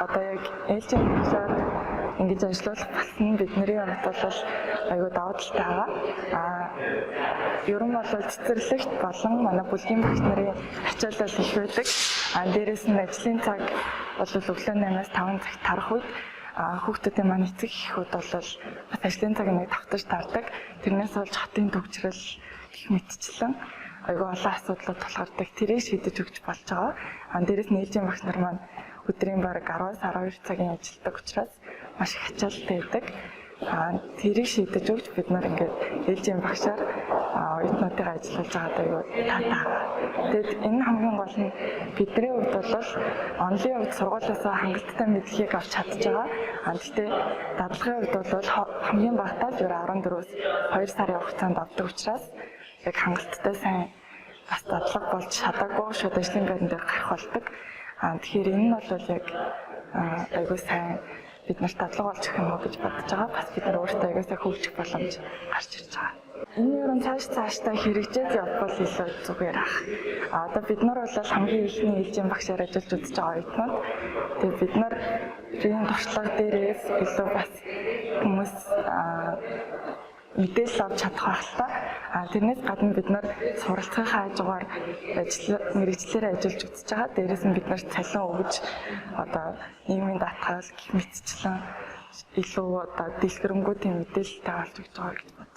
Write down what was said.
одоо яг ээлжийн багшаар ингэж ажиллах болсон бидний хувьд бол аюу давуу талтай байгаа. Ер нь бол цэцэрлэгт болон манай бүлгийн багш нарын ачаалал их байдаг. Дээрээс нь ажлын цаг бол өглөө 8-аас 5 цагт тарах үед хүүхдүүдийн маань эцэг эхүүд бол бас ажлын цаг нэг давтаж тардаг. Тэрнээс болж хотын төвчрөл гэх мэтчлэн аюу олон асуудлууд тулгардаг. Тэрийг шийдэж өгч болж байгаа. Дээрээс нь ээлжийн багш нар маань өдрийн бараг 10-аас 12 цагийн ажилладаг учраас маш их ачаалалтай байдаг. Тэрийг шийдэж өгч бид нар ингээд ээлжийн багшаар оюутнуудыг ажиллуулж байгаадаа аюу таатай. Тэгэд энэ хамгийн гол нь бидний хувьд бол онлын хувьд сургуулиасаа хангалттай мэдлэгийг авч чадж байгаа. Гэхдээ дадлагын хувьд бол хамгийн багтаа л 14-өөс 2 сарын хугацаанд авдаг учраас яг хангалттай сайн бас дадлага болж чадаагүй шууд ажлын байран дээр гарах болдог. Тэгэхээр энэ нь бол яг аюу сайн бид нарт дадлага болж өгөх юм уу гэж бодож байгаа. Бас бид нар өөрсдөө аягаа сайн хөгжих боломж гарч ирж байгаа. Энэ ер нь цаашдаа хэрэгжээд явбал илүү зүгээр ах. Одоо бид нар бол хамгийн ихний ээлжийн багшаар ажиллаж үзэж байгаа оюутнууд. Тэгээ бид нар энэ туршлага дээрээс илүү бас хүмүүс мэдээлэл авч чадах байх та. Тэрнээс гадна бид нар суралцахын хажуугаар мэрэгчлэрээ ажиллаж үзэж байгаа. Дээрээс нь бид нар цалин өгж одоо нийгмийн даатгал гэх мэтчлэн илүү одоо дэлгэрэнгүй тийм мэдээлэлтэй болж өгч байгаа гэж бодлоо.